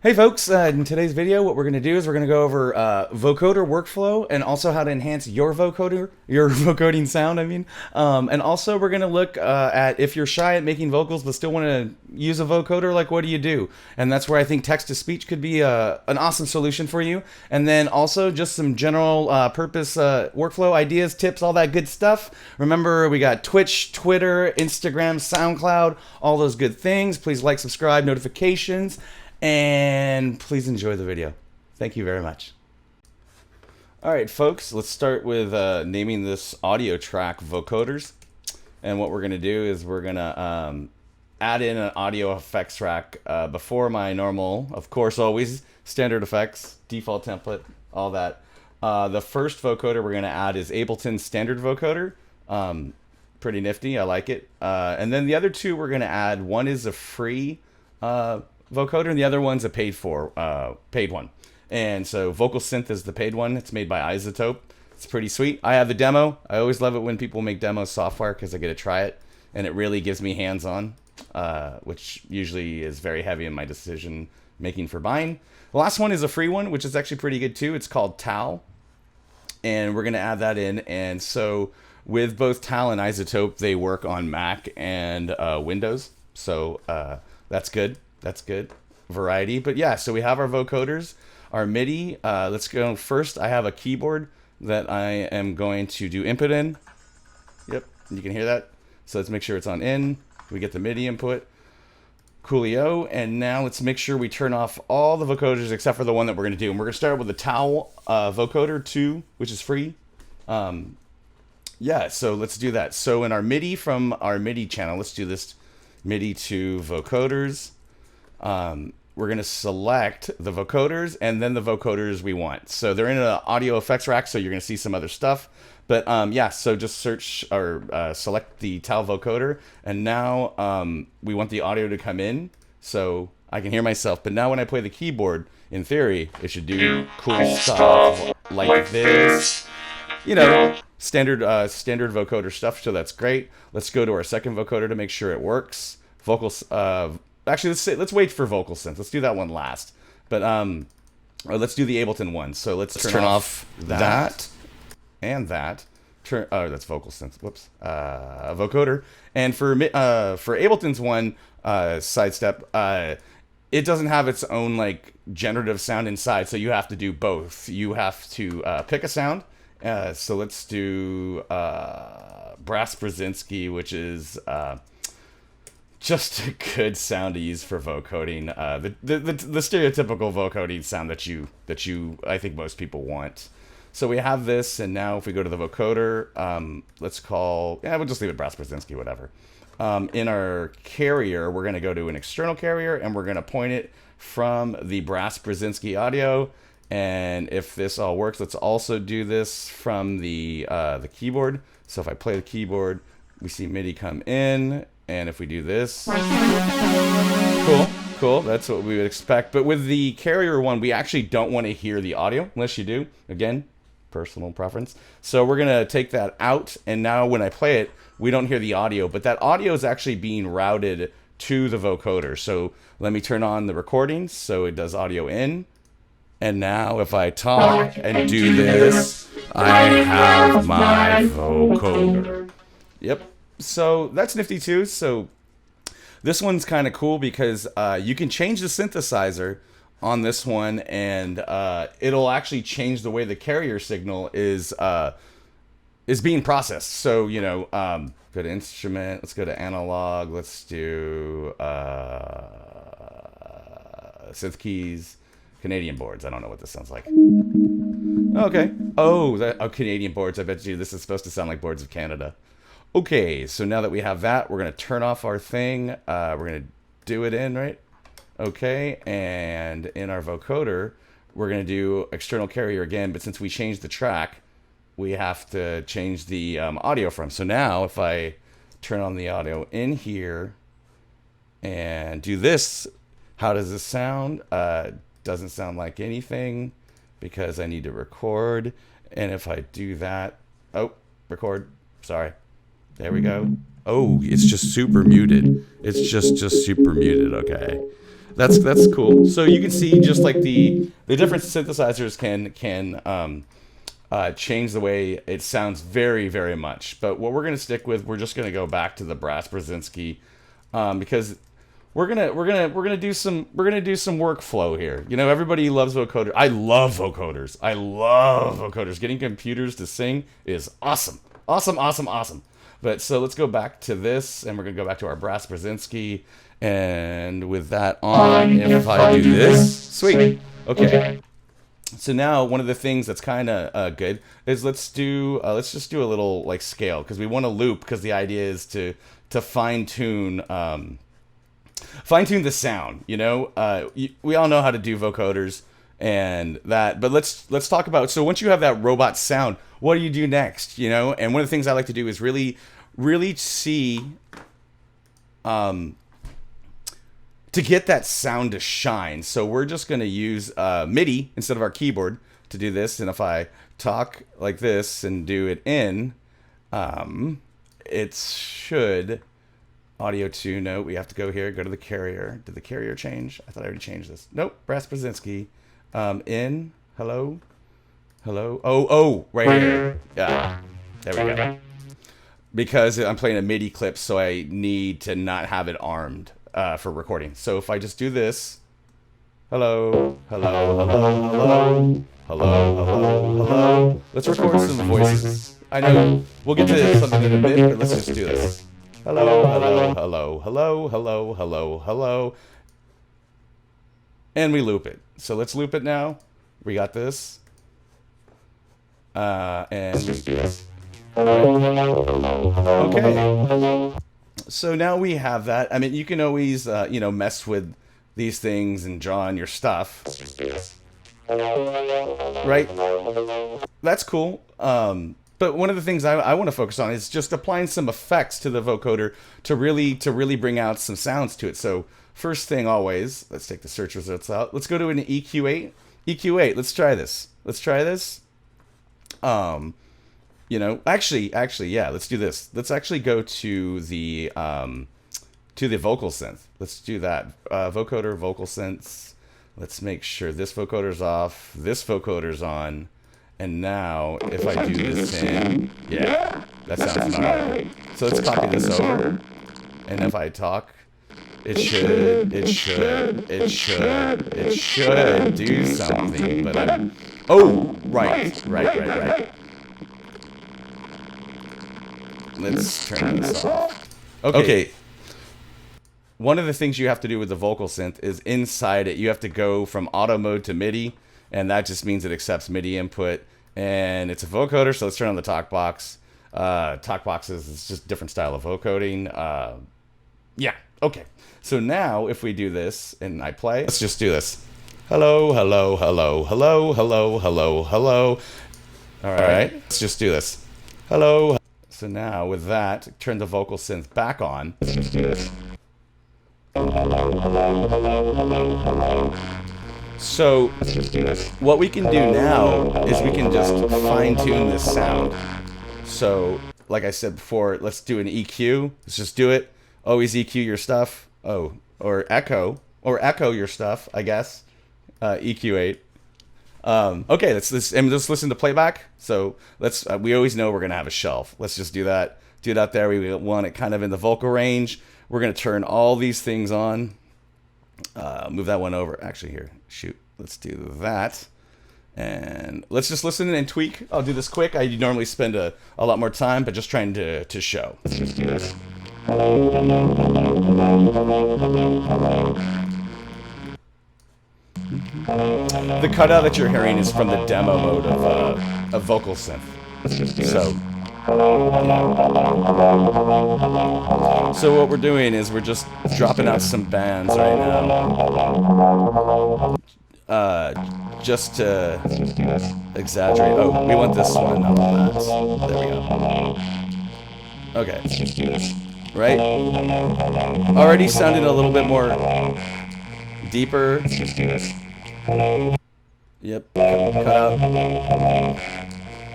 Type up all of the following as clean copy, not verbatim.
Hey folks, in today's video what we're going to do is we're going to go over vocoder workflow and also how to enhance your vocoding sound, and also we're going to look at if you're shy at making vocals but still want to use a vocoder, like what do you do? And that's where I think text-to-speech could be an awesome solution for you. And then also just some general purpose workflow ideas, tips, all that good stuff. Remember, we got Twitch, Twitter, Instagram, SoundCloud, all those good things. Please like, subscribe, notifications. And please enjoy the video. Thank you very much. All right, folks, let's start with naming this audio track vocoders. And what we're going to do is we're going to add in an audio effects track before my normal, of course, always standard effects, default template, all that. The first vocoder we're going to add is Ableton's standard vocoder. Pretty nifty. I like it. And then the other two we're going to add, one is a free vocoder, and the other one's a paid one. And so VocalSynth is the paid one. It's made by Izotope. It's pretty sweet. I have the demo. I always love it when people make demo software because I get to try it, and it really gives me hands-on, which usually is very heavy in my decision making for buying. The last one is a free one, which is actually pretty good too. It's called TAL, and we're going to add that in. And so with both TAL and Izotope, they work on Mac and Windows. So that's good. That's good variety. But yeah, so we have our vocoders, our MIDI. Let's go first. I have a keyboard that I am going to do input in. Yep, you can hear that. So let's make sure it's on in. We get the MIDI input. Coolio. And now let's make sure we turn off all the vocoders except for the one that we're going to do. And we're going to start with the TAL vocoder 2, which is free. Yeah, so let's do that. So in our MIDI from our MIDI channel, let's do this MIDI to vocoders. We're going to select the vocoders and then the vocoders we want. So they're in an audio effects rack, so you're going to see some other stuff. But yeah, so just search or select the TAL vocoder. And now we want the audio to come in so I can hear myself. But now when I play the keyboard, in theory, it should do cool stuff like this. You know, standard vocoder stuff, so that's great. Let's go to our second vocoder to make sure it works. Actually, let's wait for VocalSynth. Let's do that one last. But let's do the Ableton one. So let's turn off that and that. That's VocalSynth. Whoops. Vocoder. And for Ableton's one, sidestep, it doesn't have its own like generative sound inside, so you have to do both. You have to pick a sound. So let's do Brass Brzezinski, which is just a good sound to use for vocoding. The stereotypical vocoding sound that you I think most people want. So we have this, and now if we go to the vocoder, we'll just leave it Brass Brzezinski, whatever. In our carrier, we're going to go to an external carrier, and we're going to point it from the Brass Brzezinski audio. And if this all works, let's also do this from the keyboard. So if I play the keyboard, we see MIDI come in. And if we do this, cool, that's what we would expect. But with the carrier one, we actually don't want to hear the audio, unless you do. Again, personal preference. So we're going to take that out, and now when I play it, we don't hear the audio, but that audio is actually being routed to the vocoder. So let me turn on the recording so it does audio in. And now if I talk and do this, I have my vocoder. Yep. So that's nifty too. So this one's kind of cool because you can change the synthesizer on this one, and it'll actually change the way the carrier signal is being processed. So you know, go to instrument. Let's go to analog. Let's do synth keys, Canadian boards. I don't know what this sounds like. Okay. Oh, Canadian boards. I bet you this is supposed to sound like boards of Canada. Okay, so now that we have that, we're going to turn off our thing. We're going to do it in, right? Okay, and in our vocoder, we're going to do external carrier again, but since we changed the track, we have to change the audio from. So now if I turn on the audio in here and do this, how does this sound? Doesn't sound like anything because I need to record. And if I do that, record, sorry. There we go. Oh, it's just super muted. It's just super muted. Okay, that's cool. So you can see just like the different synthesizers can change the way it sounds very much. But what we're gonna stick with, we're just gonna go back to the Brass Brzezinski, because we're gonna do some workflow here. You know, everybody loves vocoders. I love vocoders. I love vocoders. Getting computers to sing is awesome. Awesome. But so let's go back to this, and we're gonna go back to our Brass Brzezinski, and with that on, if I do this, sweet. Okay. So now one of the things that's kind of good is let's just do a little like scale, because we want to loop, because the idea is to fine tune the sound. You know, we all know how to do vocoders and that, but let's talk about, so once you have that robot sound, what do you do next? You know, and one of the things I like to do is really see to get that sound to shine. So we're just going to use MIDI instead of our keyboard to do this. And if I talk like this and do it in, it should audio to, no, we have to go here, go to the carrier. Did the carrier change? I thought I already changed this. Nope, Brass Brzezinski. In, hello, oh, right here. Yeah, there we go. Because I'm playing a MIDI clip, so I need to not have it armed for recording. So if I just do this, hello. Let's record some voices. I know we'll get to something in a bit, but let's just do this. Hello. And we loop it. So let's loop it now. We got this. And we do this. Okay. So now we have that. I mean, you can always, mess with these things and draw on your stuff. Right? That's cool. But one of the things I want to focus on is just applying some effects to the vocoder to really bring out some sounds to it. So first thing always, let's take the search results out. Let's go to an EQ8. EQ8, let's try this. Actually, yeah, let's do this. Let's actually go to the VocalSynth. Let's do that. Vocoder, VocalSynths. Let's make sure this vocoder's off, this vocoder's on, and now if I do this in, yeah, that sounds gnarly. So let's copy this over, and if I talk, it should do something, but I'm, oh, right. Let's turn this off. Okay. One of the things you have to do with the VocalSynth is inside it, you have to go from auto mode to MIDI, and that just means it accepts MIDI input. And it's a vocoder, so let's turn on the talk box. Talk boxes is just a different style of vocoding. Yeah, okay. So now if we do this and I play, let's just do this. Hello. All right, let's just do this. Hello. So now with that, turn the VocalSynth back on. So what we can do now is we can just fine tune this sound. So like I said before, let's do an EQ. Let's just do it. Always EQ your stuff. Oh, or echo your stuff, I guess. EQ8. Okay, let's listen to playback. So let's we always know we're gonna have a shelf. Let's just do that. Do it out there. We want it kind of in the vocal range. We're gonna turn all these things on. Move that one over. Actually, here, shoot. Let's do that. And let's just listen and tweak. I'll do this quick. I normally spend a lot more time, but just trying to show. Let's just do this. The cutout that you're hearing is from the demo mode of VocalSynth. So what we're doing is we're just dropping out some bands right now. Just to exaggerate. Oh, we want this one, not that. There we go. Okay. Right? Already sounding a little bit more deeper. Yep. Cut out.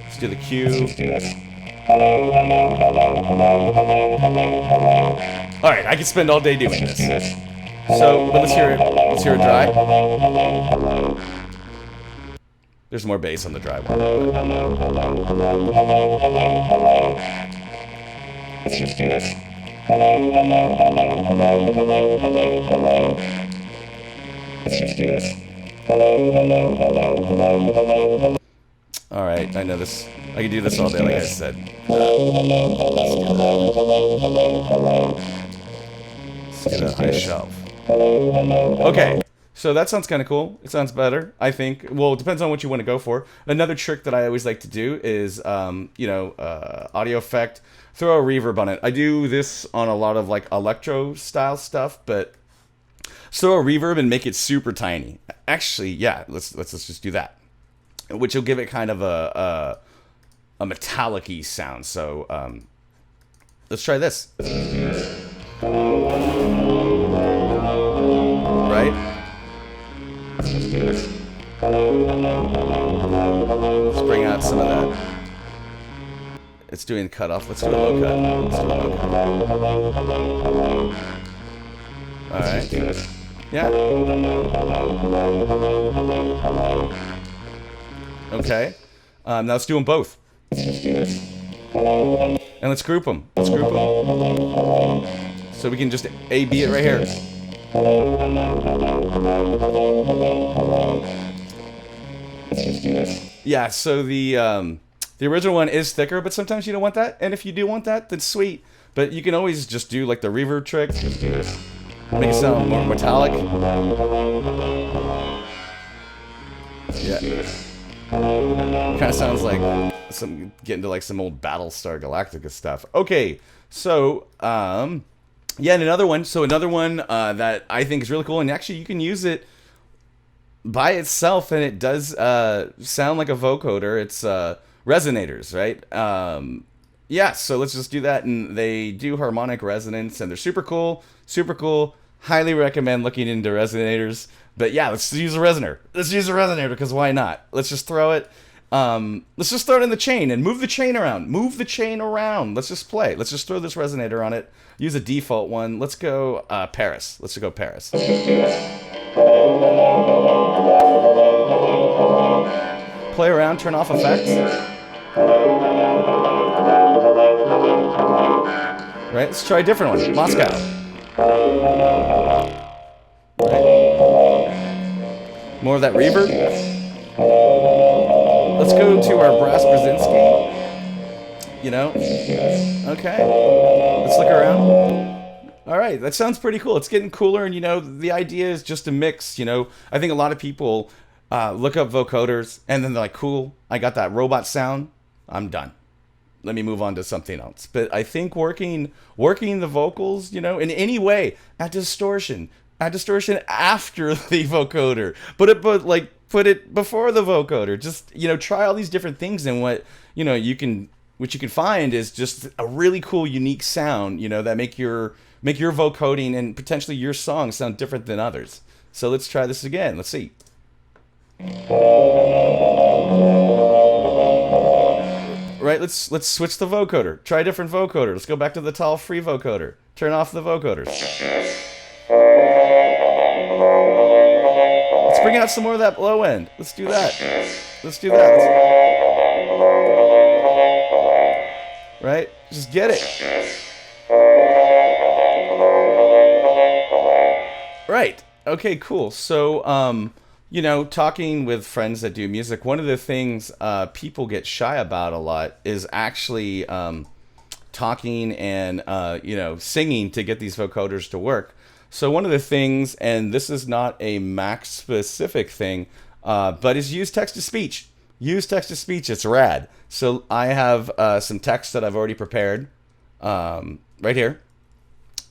Let's do the Q. All right, I could spend all day doing this. So, but let's hear it. Let's hear it dry. There's more bass on the dry one. Let's just do this. Let's just do this. All right, I know this. I can do this all day, like I said. Let's get a high shelf. Okay, so that sounds kind of cool. It sounds better, I think. Well, it depends on what you want to go for. Another trick that I always like to do is, audio effect. Throw a reverb on it. I do this on a lot of like electro style stuff, but throw a reverb and make it super tiny. Actually, yeah, let's just do that, which will give it kind of a metallic-y sound. So let's try this. Right? Let's bring out some of that. It's doing cutoff. Let's do a low cut. Let's do a low cut. All right. Yeah. Okay. Now let's do them both. And let's group them. Let's group them. So we can just A-B it right here. Yeah, so the original one is thicker, but sometimes you don't want that. And if you do want that, then sweet. But you can always just do like the reverb trick. Make it sound more metallic. Yeah. Kind of sounds like getting to like some old Battlestar Galactica stuff. Okay, so yeah, and another one. So another one that I think is really cool, and actually you can use it by itself, and it does sound like a vocoder. It's resonators, right? Yeah, so let's just do that, and they do harmonic resonance, and they're super cool, super cool. Highly recommend looking into resonators. But yeah, let's use a resonator. Let's use a resonator, because why not? Let's just throw it. Let's just throw it in the chain and move the chain around. Move the chain around. Let's just play. Let's just throw this resonator on it. Use a default one. Let's go Paris. Let's go Paris. Play around, turn off effects. Right, let's try a different one. Moscow. Right. More of that reverb. Let's go to our Brass Brzezinski. You know? Okay. Let's look around. All right, that sounds pretty cool. It's getting cooler, and you know, the idea is just to mix. You know, I think a lot of people look up vocoders, and then they're like, "Cool, I got that robot sound. I'm done. Let me move on to something else." But I think working the vocals, you know, in any way, add distortion after the vocoder. Put it before the vocoder. Just, you know, try all these different things, and what you can find is just a really cool, unique sound, you know, that make your vocoding and potentially your song sound different than others. So let's try this again. Let's see. Right, let's switch the vocoder. Try a different vocoder. Let's go back to the TAL free vocoder. Turn off the vocoders. Let's bring out some more of that low end. Let's do that. Let's do that. Right? Just get it. Right. Okay, cool. So, you know, talking with friends that do music, one of the things people get shy about a lot is actually talking and, you know, singing to get these vocoders to work. So one of the things, and this is not a Mac specific thing, but is use text-to-speech. Use text-to-speech. It's rad. So I have some text that I've already prepared right here.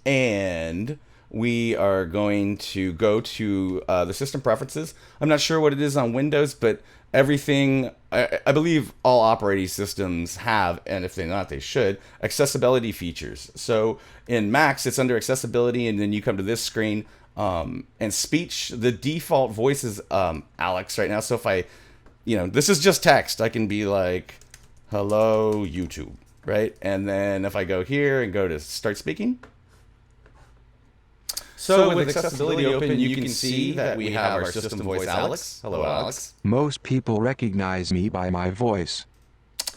And we are going to go to the system preferences. I'm not sure what it is on Windows, but everything, I believe all operating systems have, and if they're not, they should, accessibility features. So in Macs, it's under accessibility, and then you come to this screen, and speech, the default voice is Alex right now. So if I, you know, this is just text, I can be like, "Hello, YouTube," right? And then if I go here and go to start speaking. So with accessibility open, you can see that we have our system voice, Alex. Hello, Alex. Most people recognize me by my voice.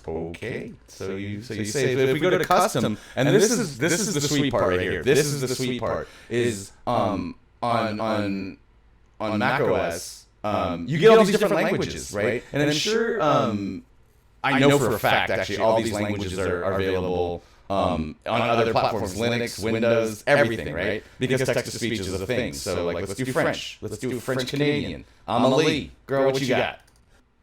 Okay. So you say if we go to custom, and this is the sweet part right here. This is the sweet part. Is on Mac OS, you get all these different languages, right? And I'm sure I know for a fact actually all these languages are available on other platforms, Linux, Windows, everything, right? Because text-to-speech is a thing. So like, let's do French. Let's do French Canadian. Amelie, girl, what you got?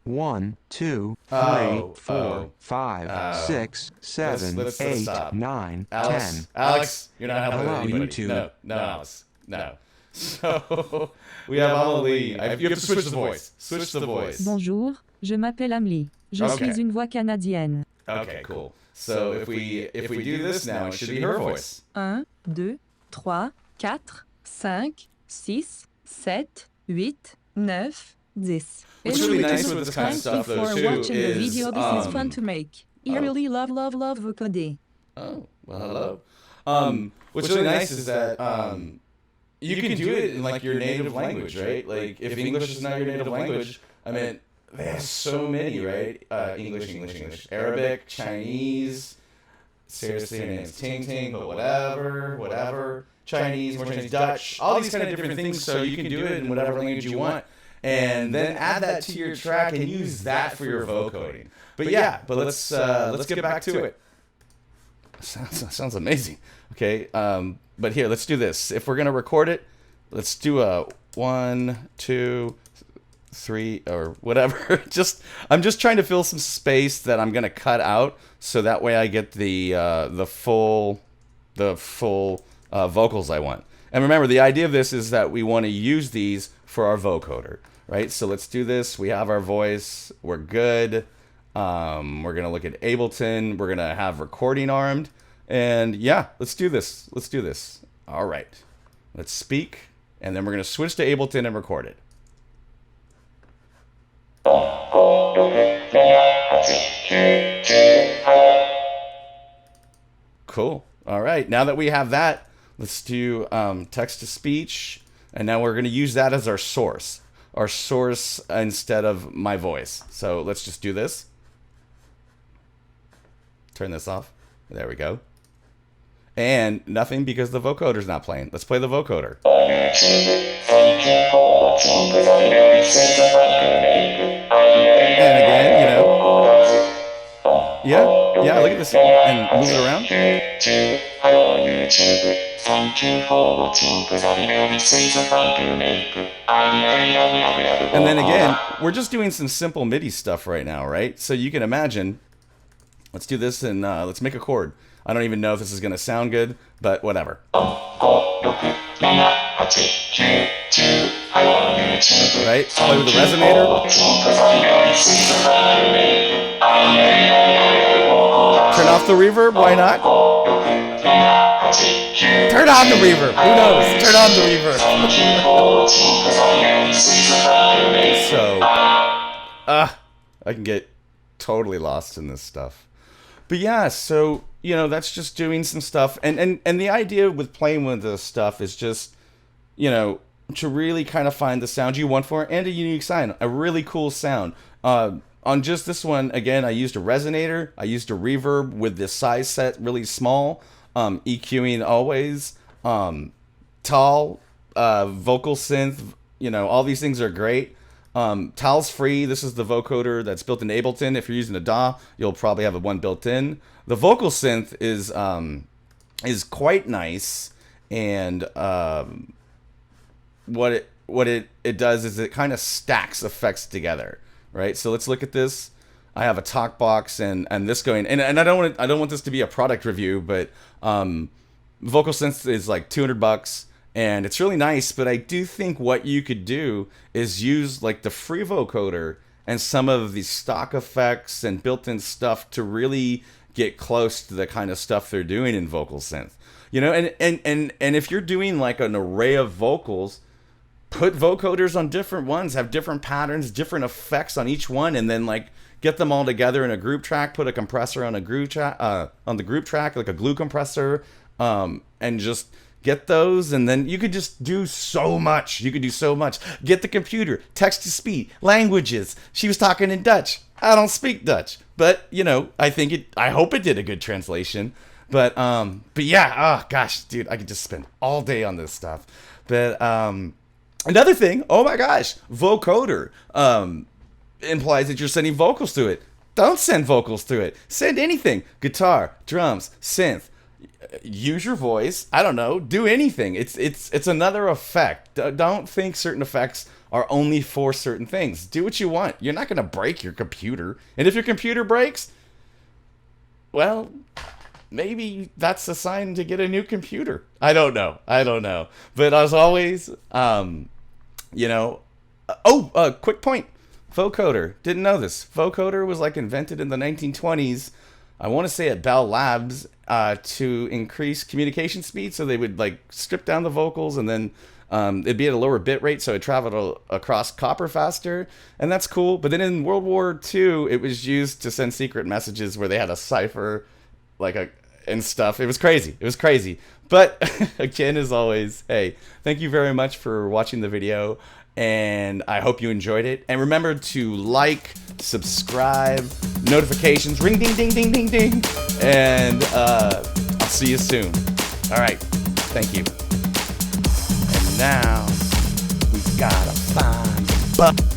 1, 2, 3, 4, 5, 6, 7, 8, 9, 10. Alex, you're not helping Hello, anybody. YouTube. No, Alex, no. So we have Amelie. You have to switch the voice. Switch the voice. Bonjour, je m'appelle Amelie. Je suis une voix canadienne. Okay, cool. So if we do this now, it should be her voice. 1, 2, 3, 4, 5, 6, 7, 8, 9, 10. What's really nice with this kind of stuff, though, before too, watching the is, video, this is fun to make. I really love vocoding. Oh, well, hello. What's really nice is that you can do it in like your native language, right? Like if English is not your native language, I mean, they have so many, right? English, Arabic, Chinese. Seriously, her name's Ting Ting, but whatever. Chinese, more Chinese, Dutch, all these kind of different things. So you can do it in whatever language you want, and then add that to your track and use that for your vocoding. But yeah, let's get back to it. Sounds amazing. Okay, but here, let's do this. If we're gonna record it, let's do a 1, 2, 3 or whatever. I'm just trying to fill some space that I'm gonna cut out, so that way I get the full vocals I want. And remember, the idea of this is that we want to use these for our vocoder, right? So let's do this. We have our voice. We're good. We're gonna look at Ableton. We're gonna have recording armed, and yeah, let's do this. All right, let's speak, and then we're gonna switch to Ableton and record it. Cool. All right, now that we have that, let's do text to speech, and now we're going to use that as our source instead of my voice. So let's just do this. Turn this off. There we go. And nothing because the vocoder's not playing. Let's play the vocoder. And again, you know. Yeah, look at this. And move it around. And then again, we're just doing some simple MIDI stuff right now, right? So you can imagine, let's do this and let's make a chord. I don't even know if this is going to sound good, but whatever. Right? Play with the resonator. Turn off the reverb, why not? Turn on the reverb, who knows? Turn on the reverb. So, I can get totally lost in this stuff. But yeah, so, you know, that's just doing some stuff. And the idea with playing with this stuff is just, you know, to really kind of find the sound you want for it and a unique sound, a really cool sound. On just this one, again, I used a resonator. I used a reverb with the size set really small. EQing always. TAL, VocalSynth, you know, all these things are great. TAL's free. This is the vocoder that's built in Ableton. If you're using a DAW, you'll probably have one built in. The VocalSynth is quite nice, and what it does is it kind of stacks effects together, right? So let's look at this. I have a talk box and this going, and I don't want this to be a product review, but VocalSynth is like $200. And it's really nice, but I do think what you could do is use like the free vocoder and some of the stock effects and built-in stuff to really get close to the kind of stuff they're doing in VocalSynth. You know, and if you're doing like an array of vocals, put vocoders on different ones, have different patterns, different effects on each one, and then like get them all together in a group track, put a compressor on a group track, on the group track, like a glue compressor, and just get those, and then you could just do so much. You could do so much. Get the computer, text to speech, languages. She was talking in Dutch. I don't speak Dutch, but you know, I hope it did a good translation. But yeah, oh gosh, dude, I could just spend all day on this stuff. But another thing, oh my gosh, vocoder implies that you're sending vocals to it. Don't send vocals to it. Send anything: guitar, drums, synth. Use your voice. I don't know. Do anything. It's another effect. Don't think certain effects are only for certain things. Do what you want. You're not going to break your computer. And if your computer breaks, well, maybe that's a sign to get a new computer. I don't know. But as always, you know, quick point. Vocoder. Didn't know this. Vocoder was like invented in the 1920s. I want to say at Bell Labs, to increase communication speed. So they would like strip down the vocals, and then it'd be at a lower bit rate, so it traveled across copper faster, and that's cool. But then in World War II, it was used to send secret messages where they had a cipher, and stuff. It was crazy. But again, as always, hey, thank you very much for watching the video, and I hope you enjoyed it. And remember to like, subscribe, notifications, ring, ding, ding, ding, ding, ding. And I'll see you soon. All right. Thank you. And now we gotta find